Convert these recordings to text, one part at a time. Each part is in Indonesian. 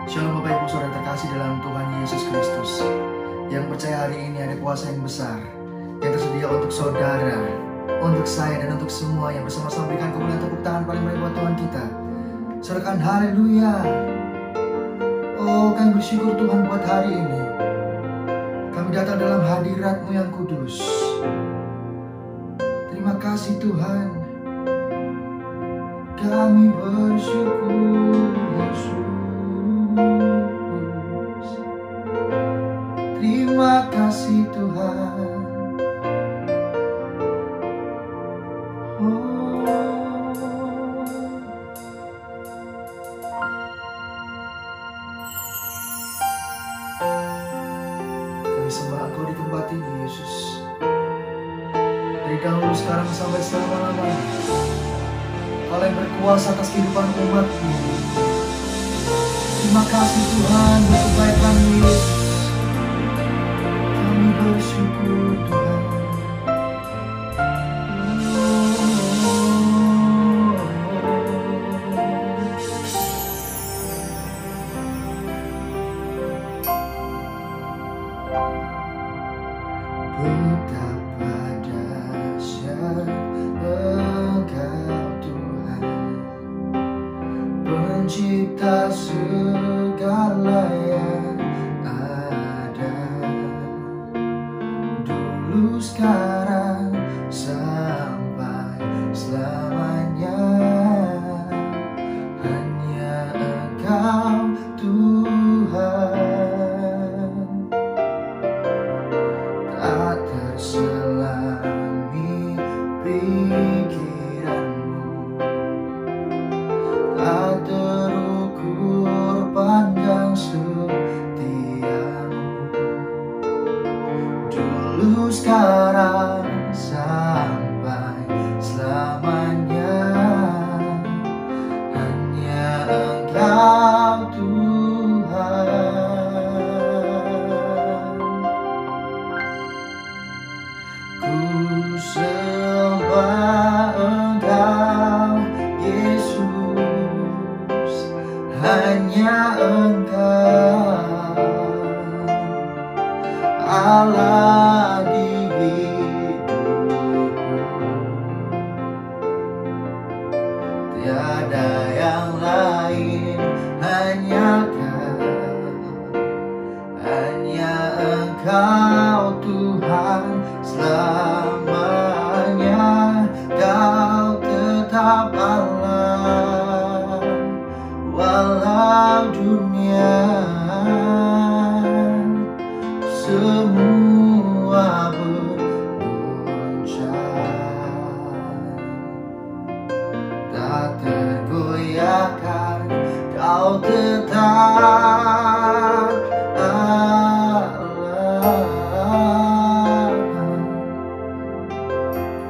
Shalom Bapak Ibu Saudara terkasih dalam Tuhan Yesus Kristus. Yang percaya hari ini ada kuasa yang besar yang tersedia untuk saudara, untuk saya dan untuk semua yang bersama-sama berikan kemuliaan tepuk tangan paling baik buat Tuhan kita. Saudarakan haleluya. Oh, kami bersyukur Tuhan buat hari ini. Kami datang dalam hadirat-Mu yang kudus. Terima kasih Tuhan. Kami bersyukur Yesus. Terima kasih Tuhan. Kami sembah Engkau di tempat ini Yesus. Dari dahulu sekarang sampai selama-lamanya. Kau yang berkuasa atas kehidupan umat-Mu. Terima kasih Tuhan untuk kebaikan-Mu Yesus. Kami bersyukur Tuhan. Betapa dahsyat Engkau Tuhan, Pencipta segala yang ada, dulu sekarang sampai selamanya. Hanya Engkau Tuhan, tak terselami pikiran-Mu, tak terukur panjang setia-Mu, dulu sekarang sampai selamanya. Hanya Engkau Tuhan. Ku sembah Engkau Yesus, hanya Engkau Allah di hidupku. Tiada yang lain, hanya Engkau Tuhan selamanya. Kau tetap Allah walau dunia semua bergoncang, tak tergoyahkan. Kau tetap Allah.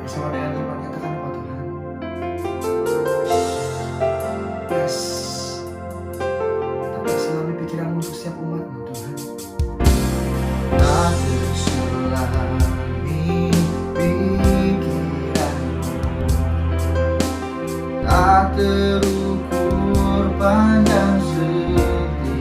Bersama dengan iman nyatakan apa Tuhan? Yes. Tak terselami pikiran-Mu untuk setiap umat-Mu Tuhan. Tak terselami pikiran-Mu, tak terukur panjang setia-Mu,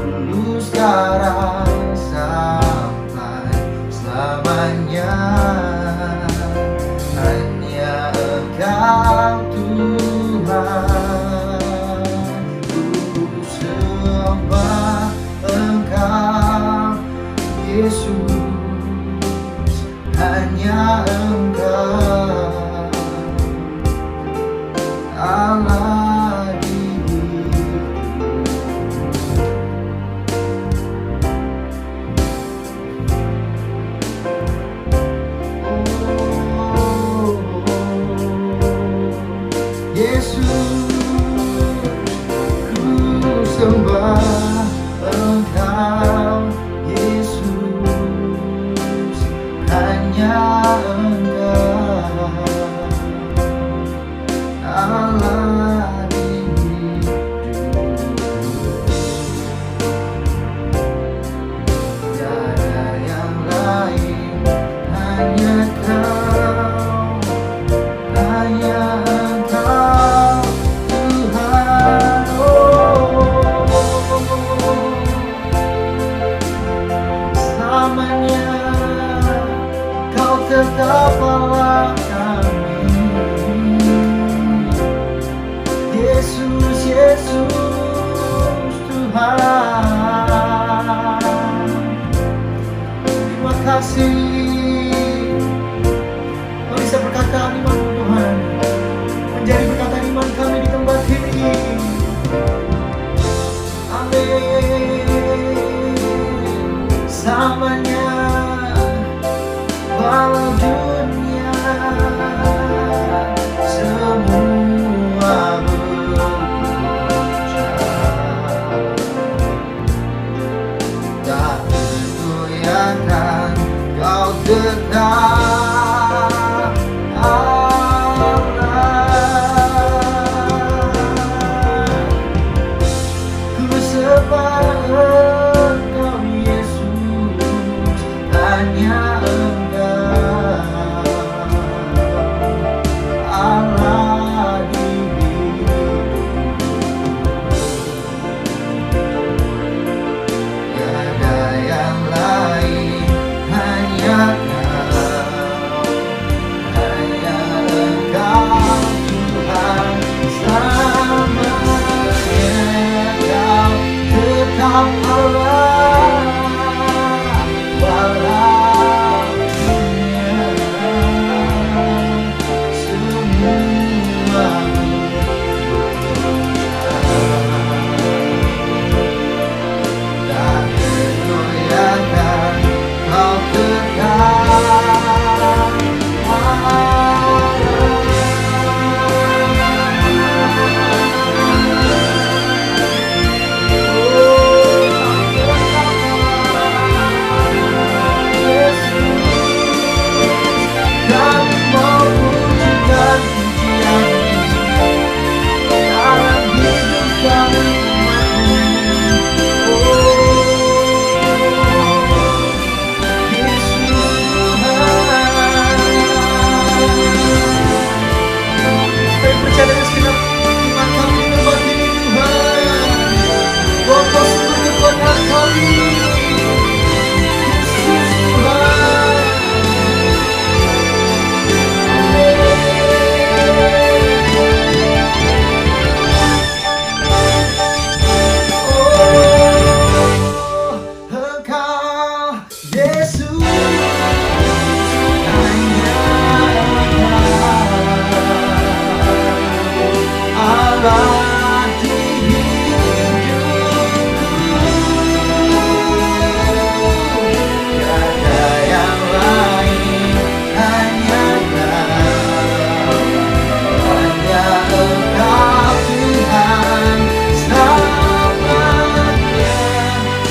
dulu sekarang sampai selamanya. Hanya Engkau Tuhan. Ku sembah Engkau Yesus, hanya Engkau Allah di hidupku. Oh, Yesus, ku sembah Engkau Yesus, hanya Engkau Allah di hidupku. Tiada yang lain, hanya Kau, hanya Engkau Tuhan. tetap Allah kami. Yesus, Yesus Tuhan, terima kasih. Kau bisa berkata iman Tuhan, menjadi perkataan iman kami di tempat ini. Amin. Samanya walau dunia semua berputar, tak tergoyahkan kau tetap Allah. Ku sembah Engkau Yesus, hanya Engkau Allah di hidupku. Tiada yang lain, hanya Kau, hanya Engkau Tuhan. Selamanya Kau tetap Allah, walau dunia semua berputar, tak tergoyahkan kau tetap kami mau pujikan pujian dalam hidup kami. Yesus Tuhan, kami percaya dengan segenap iman kami di tempat ini Tuhan, bahwa Kau sungguh kekuatan kami. Yesus Tuhan, Engkau Yesus, hanya Allah di hidupku. Tiada yang lain, hanya Kau, hanya Engkau Tuhan. Selamanya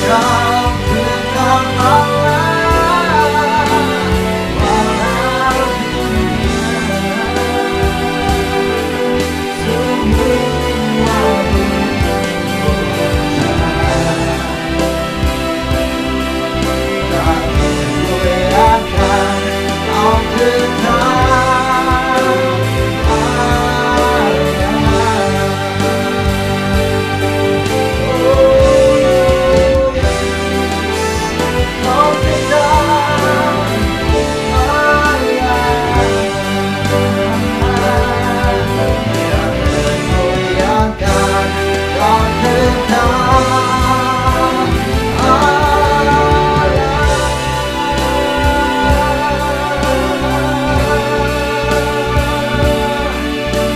Kau tetap Allah, walau dunia semua berputar, tak tergoyahkan kau tetap Allah. Oh Yesus, kau tetap Allah, yang tergoyahkan kau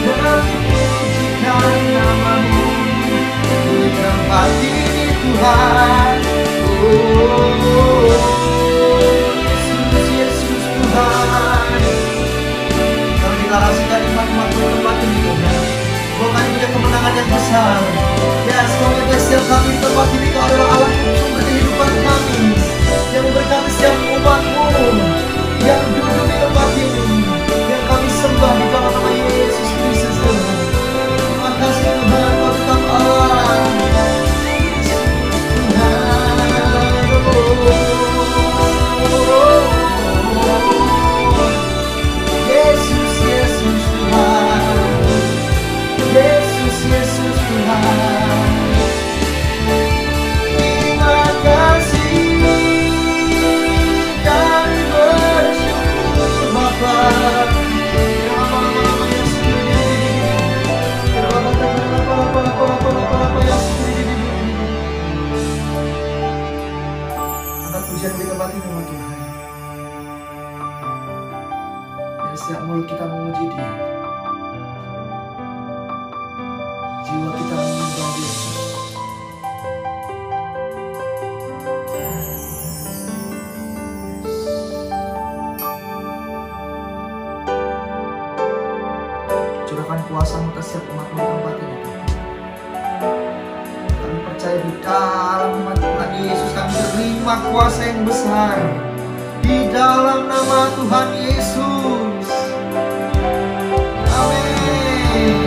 tetap pujikan namamu di tempat ini Tuhan. Oh Yesus, Yesus Tuhan, kami deklarasikan iman-iman di tempat ini Tuhan, bahwa kami punya kemenangan yang besar. Ya, semoga setiap kami di tempat ini Kau adalah Allah sumber kehidupan kami, yang memberkati setiap umat-Mu yang duduk di tempat ini, yang kami sembah di dalam nama Yesus Kristus Tuhan. Terima kasih Tuhan, Kau tetap Allah. Yesus, Yesus Tuhan, Yesus, Yesus Tuhan. Iman Angkat pujian di tempat ini, oh Tuhan. Biar setiap mulut kita memuji Dia, jiwa kita menyembah Yesus. Curahkan kuasa-Mu atas setiap umat-Mu di tempat ini, Tuhan. Kami percaya di dalam nama Tuhan Yesus kami terima kuasa yang besar. Di dalam nama Tuhan Yesus. Amin.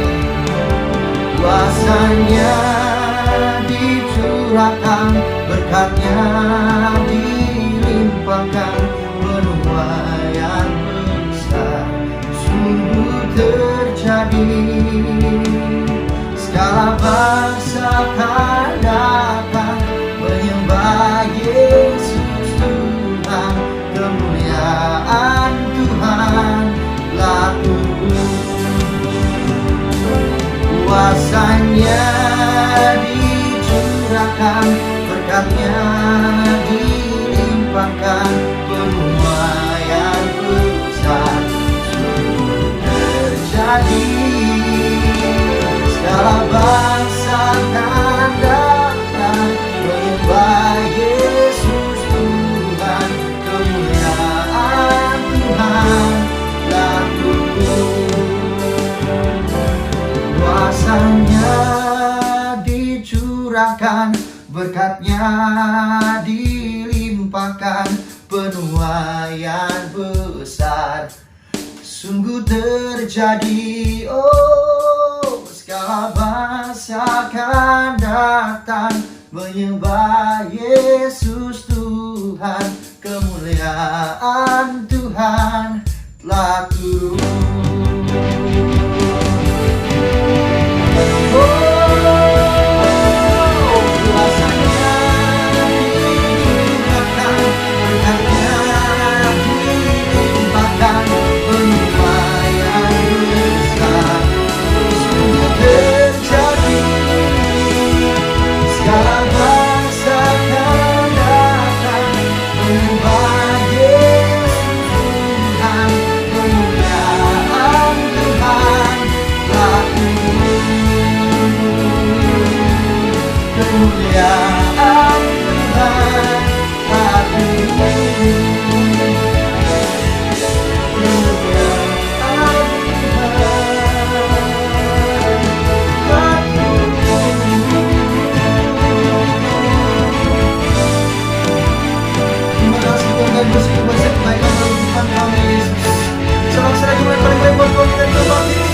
Kuasanya dicurahkan, berkatnya dilimpahkan, penuaian besar sungguh terjadi. Segala bangsa akan datang menyembah Yesus Tuhan, kemuliaan Tuhan laku. Kuasanya dicurahkan, berkatnya dilimpahkan, penuaian besar sungguh terjadi. Segala bangsa akan datang menyembah Yesus Tuhan, kemuliaan Tuhan laku. Kuasanya dicurahkan, berkatnya dilimpahkan, penuaian besar sungguh terjadi. Oh, segala bangsa akan datang menyembah Yesus Tuhan, kemuliaan Tuhan laku. Kemuliaan Tuhan laku. Terima kasih Tuhan, bersyukur banyak kebaikan dalam kehidupan kami Yesus. Selalu kita paling baik buat kita di tempat ini.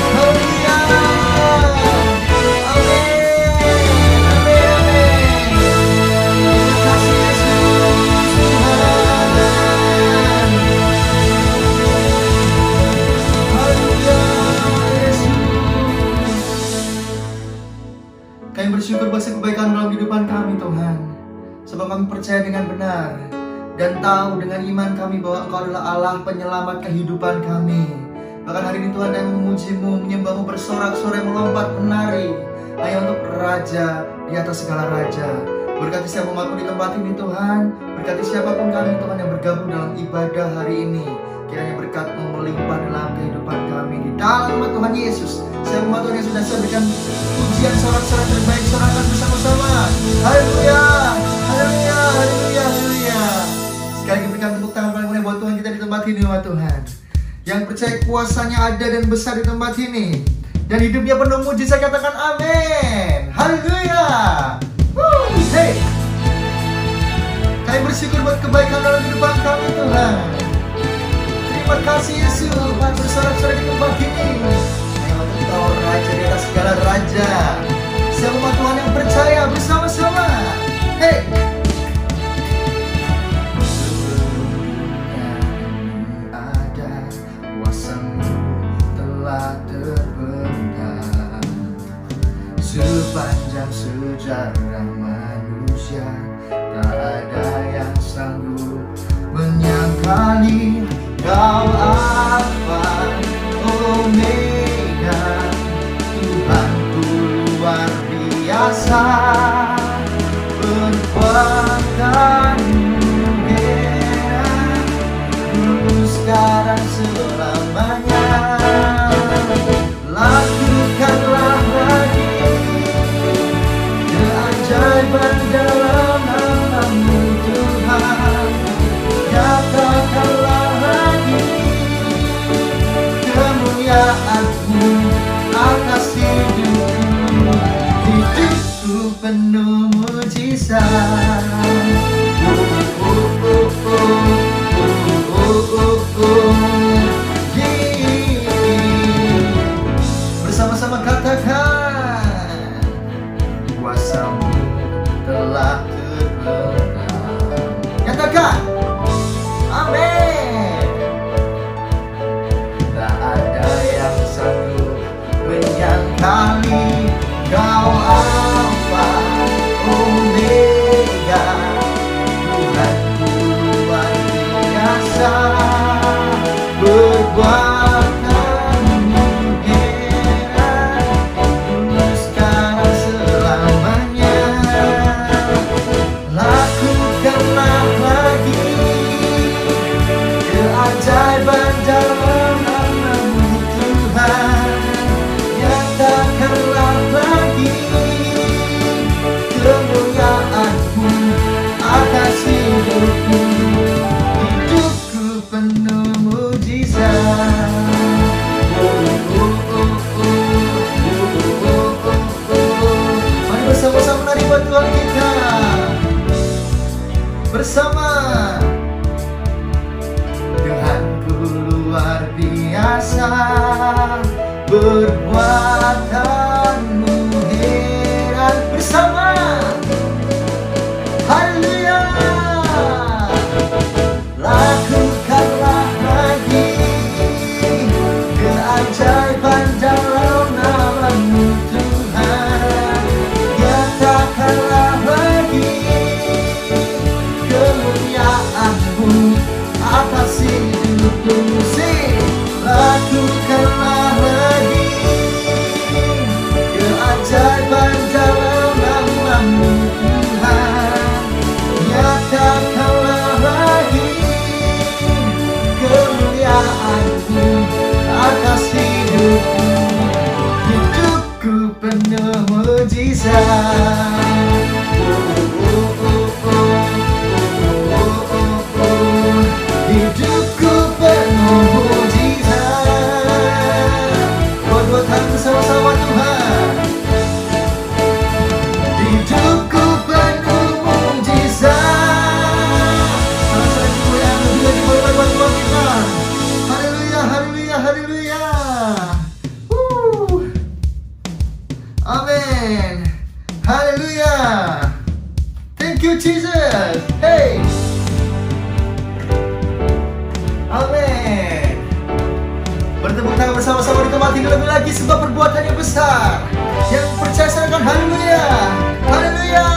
Haleluya. Amin. Kami bersyukur atas kebaikan dalam kehidupan kami Tuhan. Sebab kami percaya dengan benar dan tahu dengan iman kami bahwa Engkau adalah Allah penyelamat kehidupan kami. Bahkan hari ini Tuhan kami memuji-Mu, menyembah-Mu, bersorak-sorai, melompat, menari hanya untuk Raja di atas segala Raja. Berkati setiap umat-Mu di tempat ini Tuhan. Berkati siapapun kami Tuhan yang bergabung dalam ibadah hari ini. Kiranya berkat-Mu melimpah dalam kehidupan kami. Di dalam nama Tuhan Yesus, saya umat Tuhan yang sudah saya berikan pujian sorak-sorai terbaik, sorakan bersama-sama. Haleluya, haleluya, haleluya, haleluya. Sekali lagi berikan tepuk tangan paling mulia buat Tuhan kita di tempat ini, umat Tuhan. Yang percaya kuasanya ada dan besar di tempat ini, dan hidupnya penuh mujizat, katakan amin. Haleluya. Hey, kami bersyukur buat kebaikan dalam kehidupan kami Tuhan. Terima kasih Yesus, bersorak-sorai di tempat ini. Engkau Raja di atas segala Raja. Siapa umat Tuhan yang percaya bersama-sama. Hey. Sebelumnya ada kuasa-Mu telah terbentang sepanjang sejarah manusia. Tak ada yang sanggup menyangkali Kau Alfa Omega, Tuhanku luar biasa, perbuatanmu heran, dulu sekarang selamanya. Lakukanlah lagi keajaiban dalam nama-Mu Tuhan. Nyatakanlah lagi kemuliaan-Mu atas hidupku. Hidupku penuh mujizat. Bersama-sama katakan, kuasa-Mu telah tergenggam. Nyatakan, amin. Tak ada yang sanggup menyangkali Kau Alfa Omega, Tuhanku luar biasa, perbuatanmu heran, dulu sekarang selamanya. Lakukanlah lagi keajaiban dalam nama-Mu Tuhan. Nyatakanlah lagi kemuliaan-Mu atas hidupku. Hidupku penuh mujizat. Mari bersama-sama menari buat Tuhan kita. Bersama. Tuhanku luar biasa, perbuatanmu heran. Bersama, haleluya. Lakukanlah lagi keajaiban dalam nama-Mu Tuhan. Nyatakanlah lagi kemuliaan-Mu atas hidupku. Lakukanlah lagi keajaiban dalam nama-Mu Tuhan. Nyatakanlah lagi kemuliaan-Mu atas hidupku. Hidupku penuh mujizat. Hidupku penuh mujizat. Dua tangan bersama-sama Tuhan. Hidupku penuh mujizat. Sama-sama kemuliaan lebih lagi boleh buat Tuhan kita. Haleluya, haleluya, haleluya. Amin. Haleluya. Thank you Jesus. Hey. Amin. Bertepuk tangan bersama-sama di tempat ini lebih lagi, sebab perbuatan yang besar. Yang percaya serahkan haleluya. Haleluya.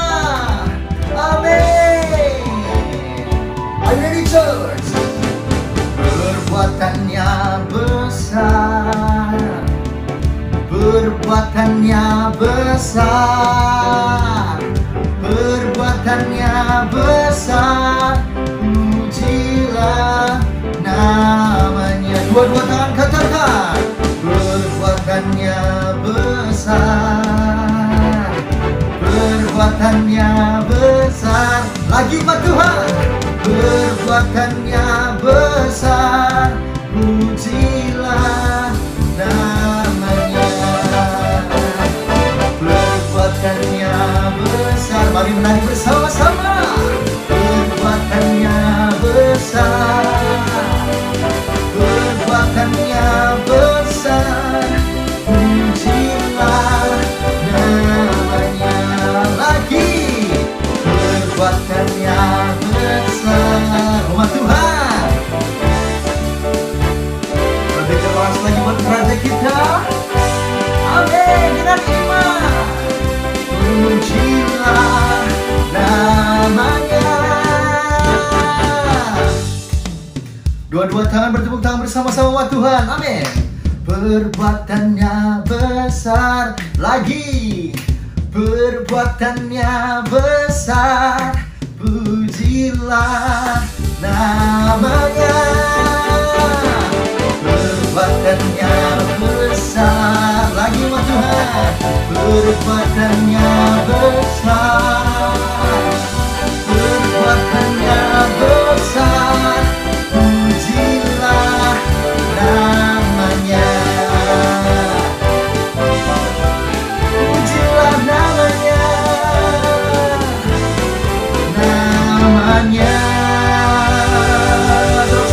Amin. Are you ready, church? Perbuatannya besar, perbuatannya besar, perbuatannya besar. Pujilah namanya. Dua-dua tangan katakan, perbuatannya besar, perbuatannya besar. Lagi Pak Tuhan, perbuatannya besar. Pujilah namanya. Perbuatannya besar. Mari menari bersama-sama. Perbuatannya besar, perbuatannya besar. Pujilah namanya. Lagi, perbuatannya besar. Rumah Tuhan. Kedua-dua tangan bertepuk tangan bersama-sama buat Tuhan. Amin. Perbuatannya besar lagi. Perbuatannya besar. Pujilah namanya. Perbuatannya besar lagi buat Tuhan. Perbuatannya besar. Perbuatannya besar. Pujilah namanya. Pujilah namanya. Namanya. Terus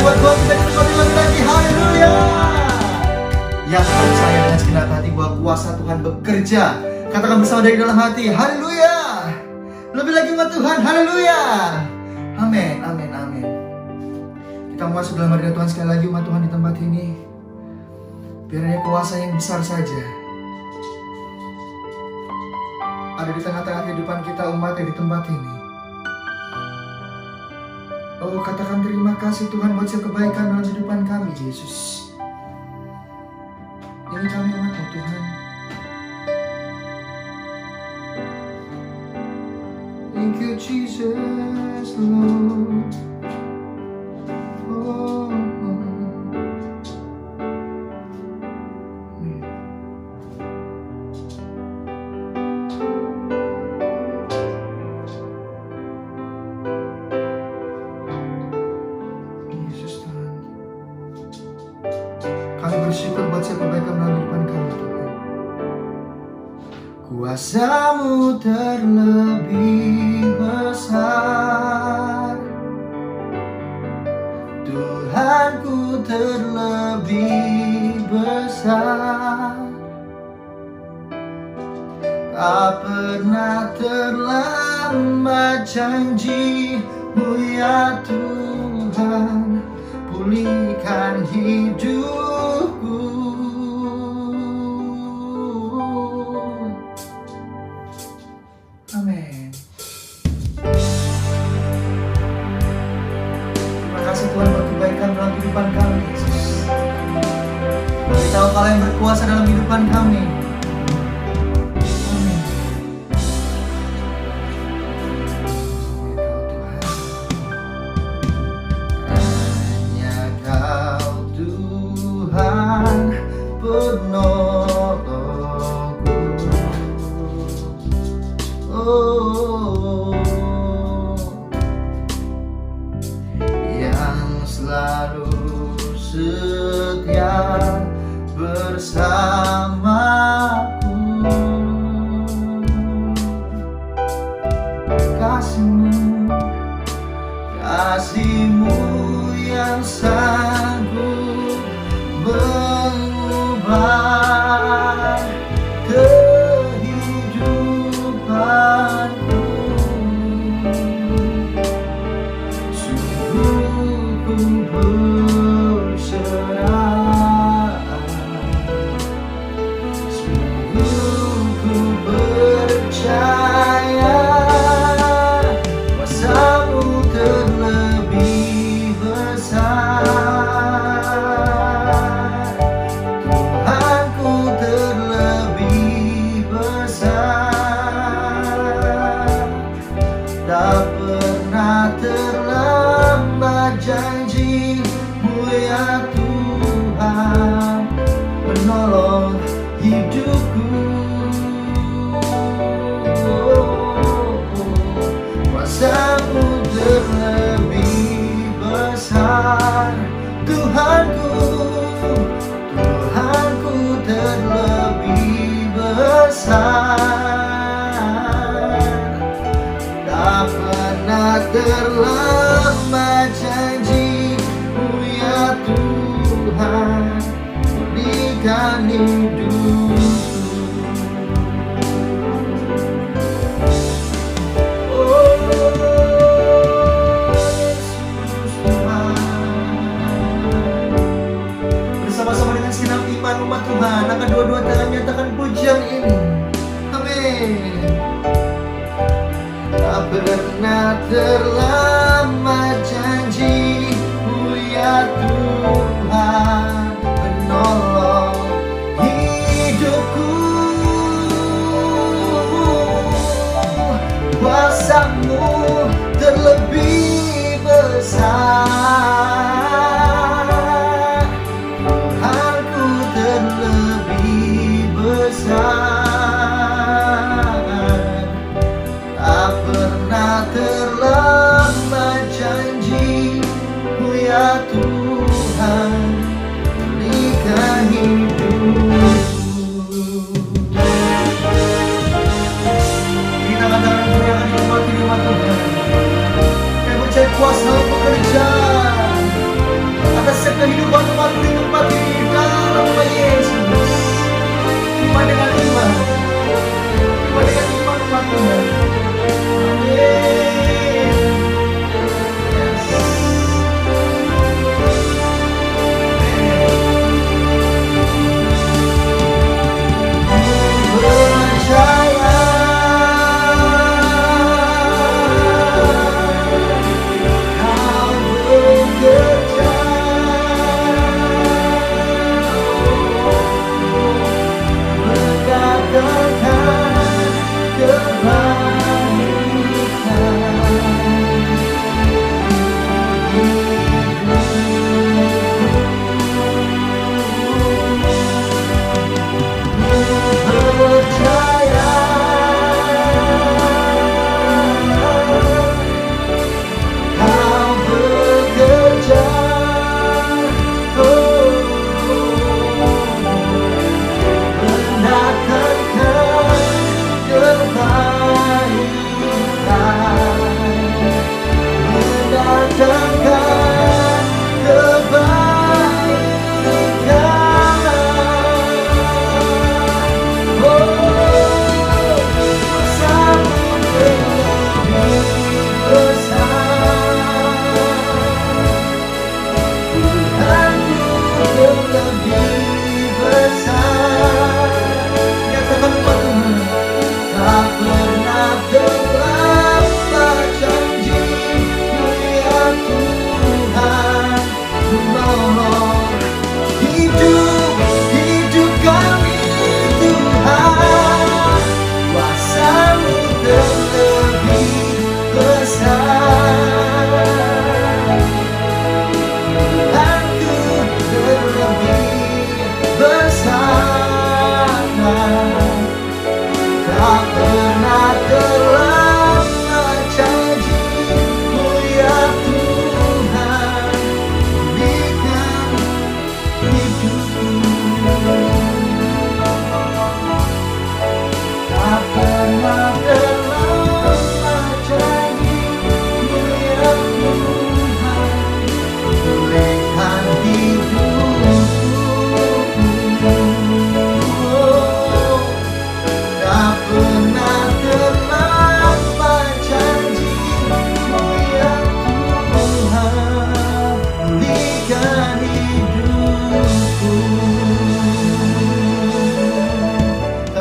buat Tuhan kita diberkati lagi. Haleluya. Yang percaya dengan segenap hati bahwa kuasa Tuhan bekerja, katakan bersama dari dalam hati. Haleluya. Lebih lagi buat Tuhan. Haleluya. Amin. Amin. Amin. Kita masuk dalam hadirat Tuhan sekali lagi umat Tuhan di tempat ini. Biar ada kuasa yang besar saja ada di tengah-tengah kehidupan kita umat yang di tempat ini. Oh, katakan terima kasih Tuhan buat setiap kebaikan dalam kehidupan kami, Yesus. Ini kami umat Tuhan. Thank you Jesus Lord. Oh, Yesus Tuhan. Kami bersyukur buat setiap kebaikan dalam kehidupan kami Tuhan. Kuasa-Mu terlebih besar, Tuhanku terlebih besar. Tak pernah terlambat janji-Mu ya Tuhan, pulihkan hidupku. Amin. Terima kasih Tuhan buat kebaikan dalam kehidupan kami, Yesus. Kami tahu Kau yang berkuasa dalam kehidupan kami. Amin. Hanya Kau Tuhan penolongku. Yang selalu setia bersamaku. Kasih-Mu yang sanggup mengubah kehidupanku. Sungguh ku berserah, sungguh ku percaya. Kuasa-Mu terlebih besar, Tuhanku terlebih besar. Tak pernah terlambat janji-Mu ya Tuhan, penolong hidupku. Kuasa-Mu terlebih besar, Tuhanku, Tuhanku terlebih besar. Tak pernah terlambat janji-Mu ya Tuhan, pulihkan hidupku. Bersama-sama dengan segenap iman umat Tuhan, angkat dua-dua tangan, nyatakan pujian ini. Amin. Tak pernah terlambat janji-Mu ya Tuhan, pulihkan hidupku. Kita katakan berikan di tempat Tuhan. Kami percaya kuasa bekerja atas kehidupan umat di tempat ini dalam nama Yesus. Iman dengan iman, iman dengan iman umat Tuhan. Amin.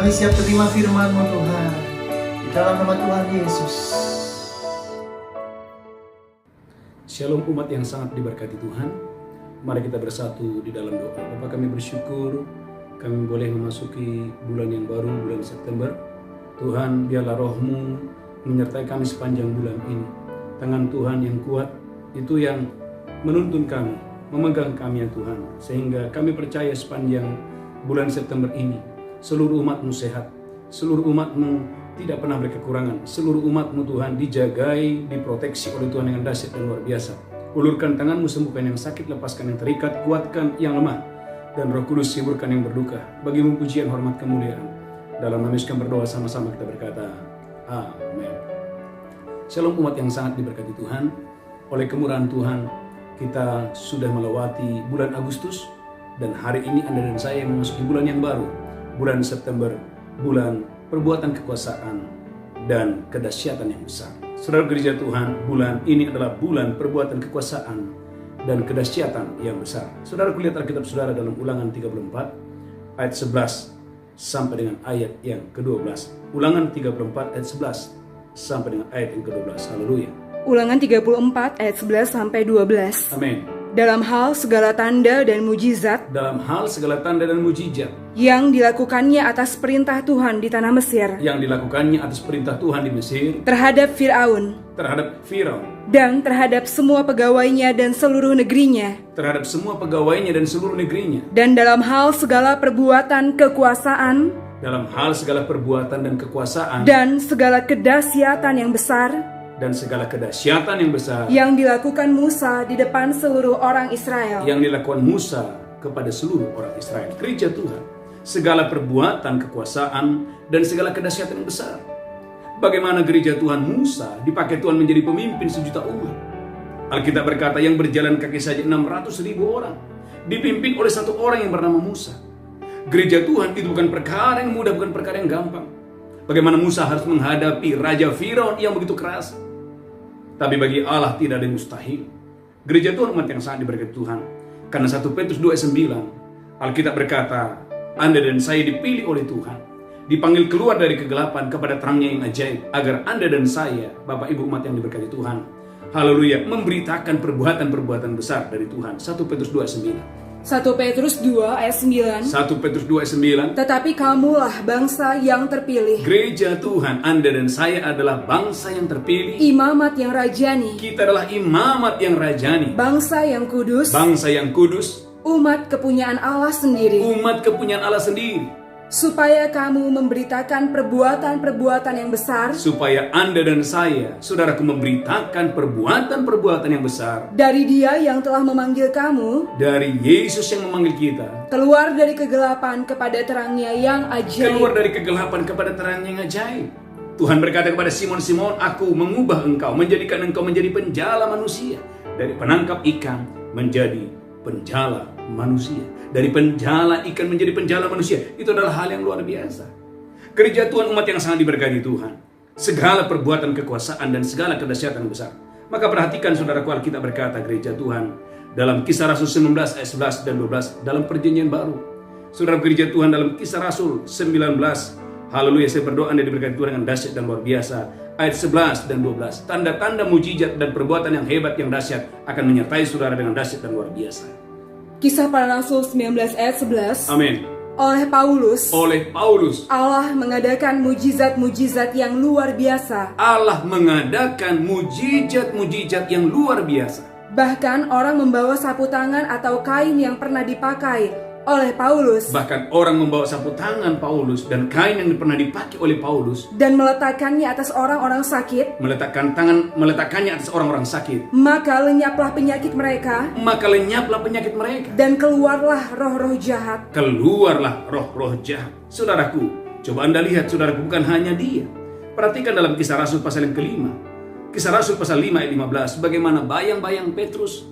Siap terima firman-Mu Tuhan di dalam nama Tuhan Yesus. Shalom umat yang sangat diberkati Tuhan. Mari kita bersatu di dalam doa. Bapa, kami bersyukur kami boleh memasuki bulan yang baru, bulan September. Tuhan, biarlah Roh-Mu menyertai kami sepanjang bulan ini. Tangan Tuhan yang kuat itu yang menuntun kami, memegang kami ya Tuhan, sehingga kami percaya sepanjang bulan September ini seluruh umat-Mu sehat, seluruh umat-Mu tidak pernah berkekurangan, seluruh umat-Mu Tuhan dijagai, diproteksi oleh Tuhan dengan dahsyat dan luar biasa. Ulurkan tangan-Mu, sembuhkan yang sakit, lepaskan yang terikat, kuatkan yang lemah, dan Roh Kudus hiburkan yang berduka. Bagi-Mu pujian, hormat, kemuliaan. Dalam nama Yesus kami berdoa, sama-sama kita berkata, amin. Shalom umat yang sangat diberkati Tuhan. Oleh kemurahan Tuhan, kita sudah melewati bulan Agustus, dan hari ini Anda dan saya memasuki bulan yang baru, bulan September, bulan perbuatan kekuasaan dan kedahsyatan yang besar. Saudara gereja Tuhan, bulan ini adalah bulan perbuatan kekuasaan dan kedahsyatan yang besar. Saudara kulihat Alkitab saudara dalam Ulangan 34 ayat 11 sampai dengan ayat yang ke-12. Ulangan 34 ayat 11 sampai dengan ayat yang ke-12. Haleluya. Ulangan 34 ayat 11 sampai 12. Amin. Dalam hal segala tanda dan mujizat yang dilakukannya atas perintah Tuhan di tanah Mesir, terhadap Firaun dan terhadap semua pegawainya dan seluruh negerinya, dan dalam hal segala perbuatan kekuasaan dan segala kedahsyatan yang besar dan segala kedahsyatan yang besar yang dilakukan Musa di depan seluruh orang Israel. Yang dilakukan Musa kepada seluruh orang Israel. Gereja Tuhan, segala perbuatan kekuasaan dan segala kedahsyatan yang besar. Bagaimana gereja Tuhan Musa dipakai Tuhan menjadi pemimpin sejuta umat. Alkitab berkata yang berjalan kaki saja 600.000 orang, dipimpin oleh satu orang yang bernama Musa. Gereja Tuhan itu bukan perkara yang mudah, bukan perkara yang gampang. Bagaimana Musa harus menghadapi Raja Firaun yang begitu keras. Tapi bagi Allah tidak ada yang mustahil. Gereja Tuhan umat yang sangat diberkati Tuhan. Karena 1 Petrus 2:9 Alkitab berkata, Anda dan saya dipilih oleh Tuhan, dipanggil keluar dari kegelapan kepada terangnya yang ajaib, agar Anda dan saya, Bapak Ibu umat yang diberkati Tuhan, haleluya, memberitakan perbuatan-perbuatan besar dari Tuhan. 1 Petrus 2:9. 1 Petrus 2 ayat 9. 1 Petrus 2:9. Tetapi kamulah bangsa yang terpilih, Gereja Tuhan, Anda dan saya adalah bangsa yang terpilih. imamat yang rajani, Kita adalah imamat yang rajani, bangsa yang kudus, bangsa yang kudus, umat kepunyaan Allah sendiri, umat kepunyaan Allah sendiri. supaya kamu memberitakan perbuatan-perbuatan yang besar Supaya Anda dan saya, saudaraku, memberitakan perbuatan-perbuatan yang besar dari Dia yang telah memanggil kamu dari Yesus yang memanggil kita keluar dari kegelapan kepada terangnya yang keluar ajaib. dari kegelapan kepada terang yang ajaib. Tuhan berkata kepada Simon, Simon, aku mengubah engkau, menjadikan engkau menjadi penjala manusia. Dari penangkap ikan menjadi penjala manusia. Dari penjala ikan menjadi penjala manusia. Itu adalah hal yang luar biasa. Gereja Tuhan umat yang sangat diberkati Tuhan. Segala perbuatan kekuasaan dan segala kedahsyatan besar. Maka perhatikan saudaraku, Alkitab berkata gereja Tuhan dalam Kisah Rasul 19 ayat 11 dan 12 dalam perjanjian baru. Saudara gereja Tuhan dalam Kisah Rasul 19, haleluya, saya berdoa Anda diberkati Tuhan dengan dahsyat dan luar biasa. Ayat 11 dan 12. Tanda-tanda mujizat dan perbuatan yang hebat yang dahsyat akan menyertai saudara dengan dahsyat dan luar biasa. Kisah Para Rasul 19 ayat 11. Amin. Oleh Paulus, Allah mengadakan mujizat-mujizat yang luar biasa. Allah mengadakan mujizat-mujizat yang luar biasa. Bahkan orang membawa sapu tangan atau kain yang pernah dipakai oleh Paulus, Bahkan orang membawa sapu tangan Paulus dan kain yang pernah dipakai oleh Paulus dan meletakkannya atas orang-orang sakit, meletakkannya atas orang-orang sakit. maka lenyaplah penyakit mereka, Maka lenyaplah penyakit mereka. dan keluarlah roh-roh jahat. Keluarlah roh-roh jahat. Saudaraku, coba Anda lihat saudaraku, bukan hanya dia. Perhatikan dalam Kisah Rasul pasal yang kelima. Kisah Rasul pasal 5 ayat 15. Bagaimana bayang-bayang Petrus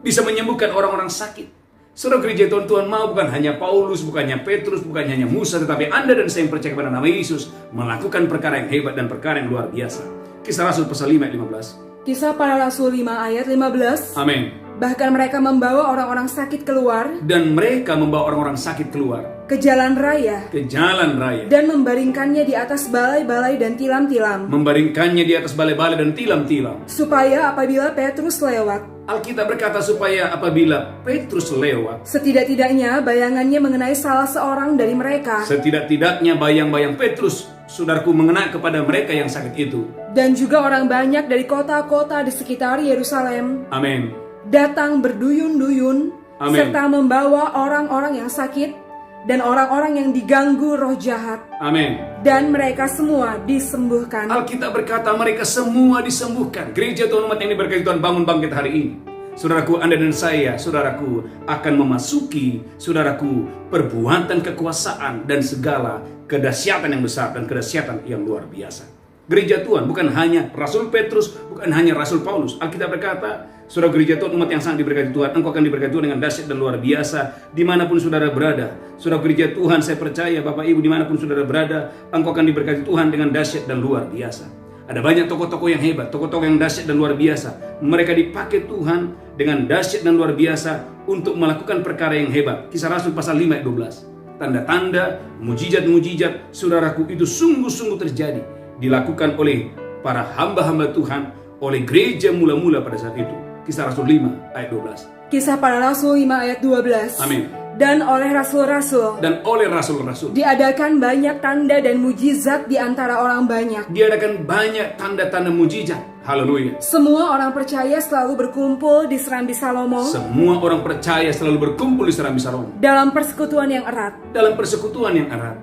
bisa menyembuhkan orang-orang sakit. Saudara gereja Tuhan mau bukan hanya Paulus, bukan hanya Petrus, bukan hanya Musa, tetapi Anda dan saya yang percaya kepada nama Yesus melakukan perkara yang hebat dan perkara yang luar biasa. Kisah Rasul pasal 5 ayat 15. Kisah Para Rasul 5 ayat 15. Amin. Bahkan mereka membawa orang-orang sakit keluar Dan mereka membawa orang-orang sakit keluar ke jalan raya ke jalan raya, dan membaringkannya di atas balai-balai dan tilam-tilam, membaringkannya di atas balai-balai dan tilam-tilam. supaya apabila Petrus lewat, Alkitab berkata supaya apabila Petrus lewat, setidak-tidaknya bayangannya mengenai salah seorang dari mereka, setidak-tidaknya bayang-bayang Petrus, saudaraku, mengena kepada mereka yang sakit itu. dan juga orang banyak dari kota-kota di sekitar Yerusalem Amin. datang berduyun-duyun, Amin. serta membawa orang-orang yang sakit dan orang-orang yang diganggu roh jahat, Amin. dan mereka semua disembuhkan. Alkitab berkata mereka semua disembuhkan. Gereja Tuhan umat yang diberkati Tuhan bangun bangkit hari ini. Saudaraku, Anda dan saya, saudaraku, akan memasuki, saudaraku, perbuatan kekuasaan dan segala kedahsyatan yang besar dan kedahsyatan yang luar biasa. Gereja Tuhan bukan hanya Rasul Petrus, bukan hanya Rasul Paulus. Alkitab berkata, saudara gereja Tuhan umat yang sangat diberkati Tuhan, engkau akan diberkati Tuhan dengan dahsyat dan luar biasa dimanapun saudara berada. Saudara gereja Tuhan, saya percaya Bapak Ibu dimanapun saudara berada, engkau akan diberkati Tuhan dengan dahsyat dan luar biasa. Ada banyak tokoh-tokoh yang hebat, tokoh-tokoh yang dahsyat dan luar biasa. Mereka dipakai Tuhan dengan dahsyat dan luar biasa untuk melakukan perkara yang hebat. Kisah Rasul pasal 5 ayat 12. Tanda-tanda, mujizat-mujizat, saudaraku, itu sungguh-sungguh terjadi, dilakukan oleh para hamba-hamba Tuhan, oleh gereja mula-mula pada saat itu. Kisah Rasul 5 ayat 12. Kisah Para Rasul 5 ayat 12. Amin. Dan oleh rasul-rasul Dan oleh rasul-rasul diadakan banyak tanda dan mujizat di antara orang banyak. diadakan banyak tanda-tanda mujizat. Haleluya. Semua orang percaya selalu berkumpul di Serambi Salomo Semua orang percaya selalu berkumpul di Serambi Salomo dalam persekutuan yang erat. dalam persekutuan yang erat.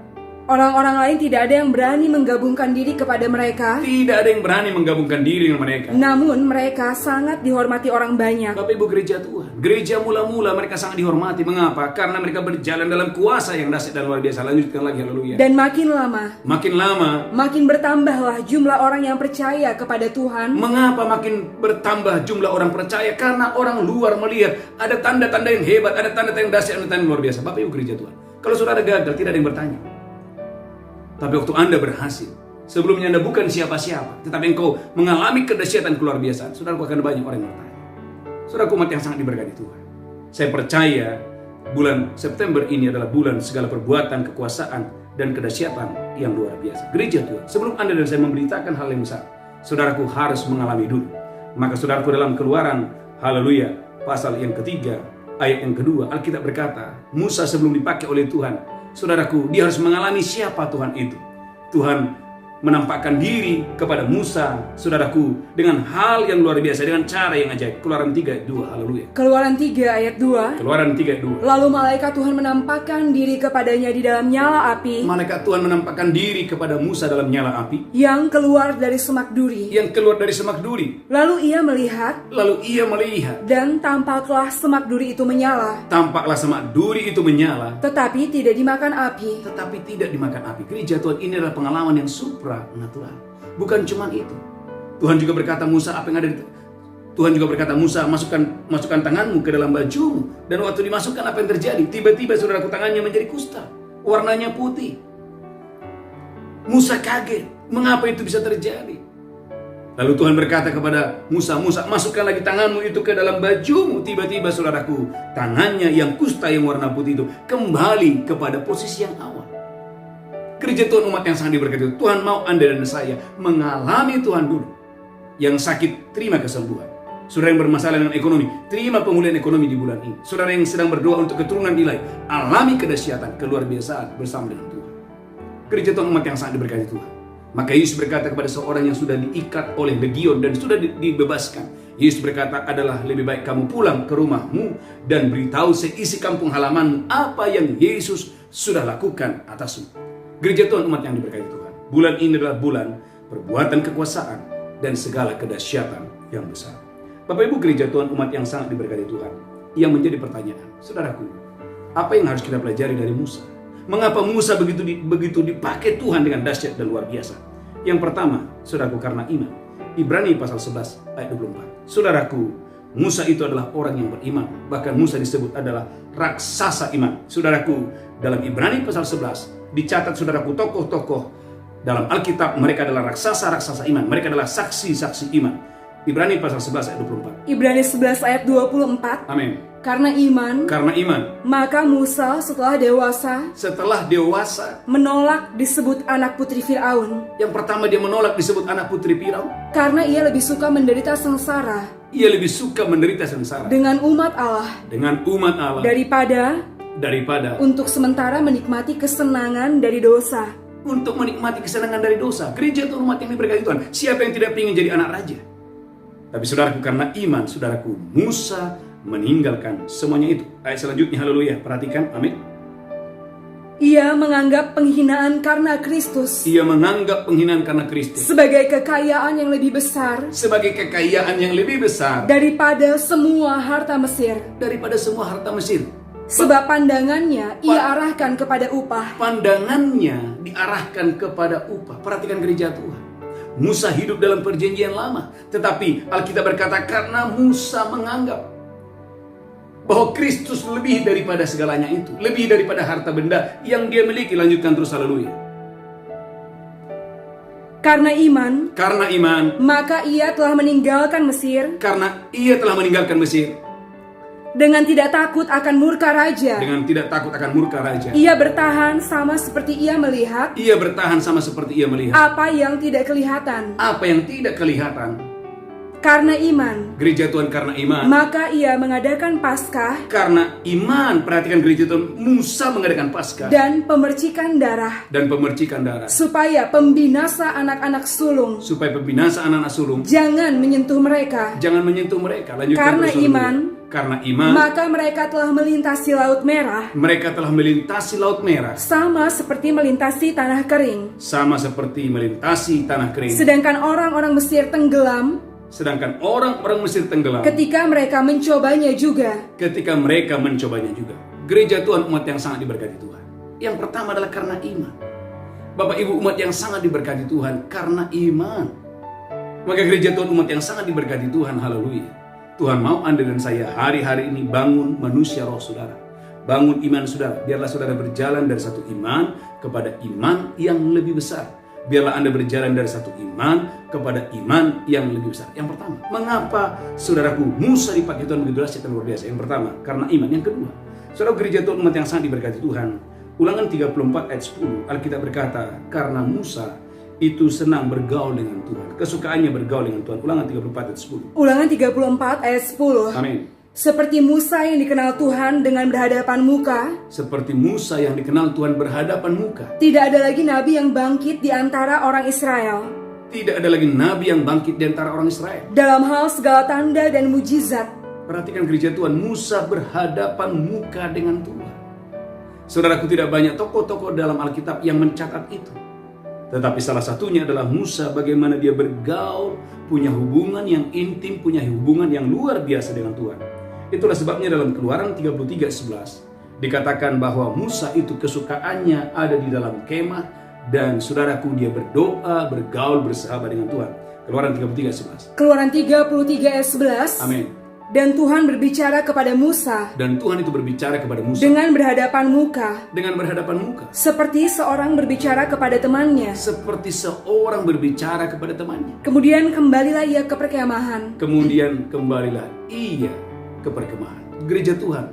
Orang-orang lain tidak ada yang berani menggabungkan diri kepada mereka. Tidak ada yang berani menggabungkan diri dengan mereka. Namun mereka sangat dihormati orang banyak. Bapak Ibu gereja Tuhan, gereja mula-mula mereka sangat dihormati. Mengapa? Karena mereka berjalan dalam kuasa yang dahsyat dan luar biasa. Lanjutkan lagi, haleluya. Dan makin lama, makin bertambahlah jumlah orang yang percaya kepada Tuhan. Mengapa makin bertambah jumlah orang percaya? Karena orang luar melihat ada tanda-tanda yang hebat, ada tanda-tanda yang dahsyat, ada tanda yang luar biasa. Bapak Ibu gereja Tuhan, kalau saudara gagal, tidak ada yang bertanya. Tapi waktu Anda berhasil, sebelumnya Anda bukan siapa-siapa, tetapi engkau mengalami kedahsyatan keluar biasaan, saudara akan banyak orang yang bertanya. Saudara umat yang sangat diberkati Tuhan, saya percaya bulan September ini adalah bulan segala perbuatan, kekuasaan, dan kedahsyatan yang luar biasa. Gereja Tuhan, sebelum Anda dan saya memberitakan hal yang besar, saudaraku harus mengalami dulu. Maka saudaraku dalam Keluaran, haleluya, pasal yang ketiga, ayat yang kedua, Alkitab berkata, Musa sebelum dipakai oleh Tuhan, saudaraku, dia harus mengalami siapa Tuhan itu. Tuhan menampakkan diri kepada Musa, saudaraku, dengan hal yang luar biasa, dengan cara yang ajaib. Keluaran 3 ayat 2, haleluya. Keluaran 3 ayat 2. Keluaran 3 ayat 2. Lalu malaikat Tuhan menampakkan diri kepadanya di dalam nyala api. Malaikat Tuhan menampakkan diri kepada Musa dalam nyala api yang keluar dari semak duri. Lalu ia melihat. Dan tampaklah semak duri itu menyala. Tetapi tidak dimakan api. Gereja Tuhan, ini adalah pengalaman yang supranatural. Bukan cuma itu. Tuhan juga berkata Musa, masukkan tanganmu ke dalam bajumu. Dan waktu dimasukkan, apa yang terjadi? Tiba-tiba saudaraku, tangannya menjadi kusta, warnanya putih. Musa kaget, mengapa itu bisa terjadi? Lalu Tuhan berkata kepada Musa, masukkan lagi tanganmu itu ke dalam bajumu. Tiba-tiba saudaraku, tangannya yang kusta yang warna putih itu kembali kepada posisi yang awal. Gereja Tuhan, umat yang sangat diberkati, Tuhan mau Anda dan saya mengalami Tuhan dulu. Yang sakit, terima kesembuhan. Saudara yang bermasalah dengan ekonomi, terima pemulihan ekonomi di bulan ini. Saudara yang sedang berdoa untuk keturunan ilahi, alami kedahsyatan, keluar biasaan bersama dengan Tuhan. Gereja Tuhan, umat yang sangat diberkati Tuhan. Maka Yesus berkata kepada seorang yang sudah diikat oleh legion dan sudah dibebaskan. Yesus berkata, adalah lebih baik kamu pulang ke rumahmu dan beritahu seisi kampung halamanmu apa yang Yesus sudah lakukan atasmu. Gereja Tuhan, umat yang diberkati Tuhan, bulan ini adalah bulan perbuatan kekuasaan dan segala kedahsyatan yang besar. Bapak Ibu gereja Tuhan, umat yang sangat diberkati Tuhan, yang menjadi pertanyaan, saudaraku, apa yang harus kita pelajari dari Musa? Mengapa Musa begitu dipakai Tuhan dengan dahsyat dan luar biasa? Yang pertama, saudaraku, karena iman. Ibrani pasal 11 ayat 24. Saudaraku, Musa itu adalah orang yang beriman. Bahkan Musa disebut adalah raksasa iman. Saudaraku, dalam Ibrani pasal 11 dicatat, saudaraku, tokoh-tokoh dalam Alkitab, mereka adalah raksasa-raksasa iman. Mereka adalah saksi-saksi iman. Ibrani pasal 11 ayat 24. Ibrani 11 ayat 24. Amin. Karena iman, maka Musa setelah dewasa menolak disebut anak putri Firaun. Yang pertama, dia menolak disebut anak putri Firaun karena ia lebih suka menderita sengsara. Dengan umat Allah daripada untuk sementara menikmati kesenangan dari dosa. Gereja Tuhan, umat yang diberkati Tuhan, siapa yang tidak ingin jadi anak raja? Tapi saudaraku, karena iman, saudaraku, Musa meninggalkan semuanya itu. Ayat selanjutnya, haleluya, perhatikan, amin. Ia menganggap penghinaan karena Kristus sebagai kekayaan yang lebih besar daripada semua harta Mesir. Sebab pandangannya ia arahkan kepada upah. Perhatikan gereja Tuhan, Musa hidup dalam perjanjian lama, tetapi Alkitab berkata karena Musa menganggap bahwa Kristus lebih daripada segalanya itu, lebih daripada harta benda yang dia miliki. Lanjutkan terus, haleluya. Karena iman, maka ia telah meninggalkan Mesir. Dengan tidak takut akan murka raja. Ia bertahan sama seperti ia melihat. Apa yang tidak kelihatan. Karena iman, gereja Tuhan, karena iman, maka ia mengadakan Paskah. Karena iman, perhatikan gereja Tuhan, Musa mengadakan Paskah dan pemercikan darah. Supaya pembinasa anak-anak sulung. Jangan menyentuh mereka. Karena iman, karena iman, maka mereka telah melintasi Laut Merah. Mereka telah melintasi Laut Merah, sama seperti melintasi tanah kering. Sama seperti melintasi tanah kering. Sedangkan orang-orang Mesir tenggelam. Sedangkan orang-orang Mesir tenggelam. Ketika mereka mencobanya juga. Ketika mereka mencobanya juga. Gereja Tuhan, umat yang sangat diberkati Tuhan. Yang pertama adalah karena iman. Bapak Ibu, umat yang sangat diberkati Tuhan karena iman. Maka gereja Tuhan, umat yang sangat diberkati Tuhan, haleluya. Tuhan mau Anda dan saya hari-hari ini bangun manusia roh saudara. Bangun iman saudara. Biarlah saudara berjalan dari satu iman kepada iman yang lebih besar. Biarlah Anda berjalan dari satu iman kepada iman yang lebih besar. Yang pertama, mengapa saudaraku Musa dipakai Tuhan begitu dahsyat dan luar biasa? Yang pertama, karena iman. Yang kedua, saudara gereja Tuhan, umat yang sangat diberkati Tuhan. Ulangan 34 ayat 10, Alkitab berkata, karena Musa itu senang bergaul dengan Tuhan. Kesukaannya bergaul dengan Tuhan. Ulangan 34 ayat 10. Ulangan 34 ayat 10. Amin. Seperti Musa yang dikenal Tuhan dengan berhadapan muka. Seperti Musa yang dikenal Tuhan berhadapan muka. Tidak ada lagi nabi yang bangkit di antara orang Israel. Tidak ada lagi nabi yang bangkit di antara orang Israel. Dalam hal segala tanda dan mujizat. Perhatikan gereja Tuhan, Musa berhadapan muka dengan Tuhan. Saudaraku, tidak banyak tokoh-tokoh dalam Alkitab yang mencatat itu. Tetapi salah satunya adalah Musa, bagaimana dia bergaul, punya hubungan yang intim, punya hubungan yang luar biasa dengan Tuhan. Itulah sebabnya dalam Keluaran 33:11 dikatakan bahwa Musa itu kesukaannya ada di dalam kemah, dan saudaraku dia berdoa, bergaul, bersahabat dengan Tuhan. Keluaran 33:11. Keluaran 33 ayat 11. Amin. Dan Tuhan berbicara kepada Musa. Dan Tuhan itu berbicara kepada Musa. Dengan berhadapan muka. Dengan berhadapan muka. Seperti seorang berbicara kepada temannya. Seperti seorang berbicara kepada temannya. Kemudian kembalilah ia ke perkemahan. Kemudian kembalilah ia ke perkemahan. Gereja Tuhan,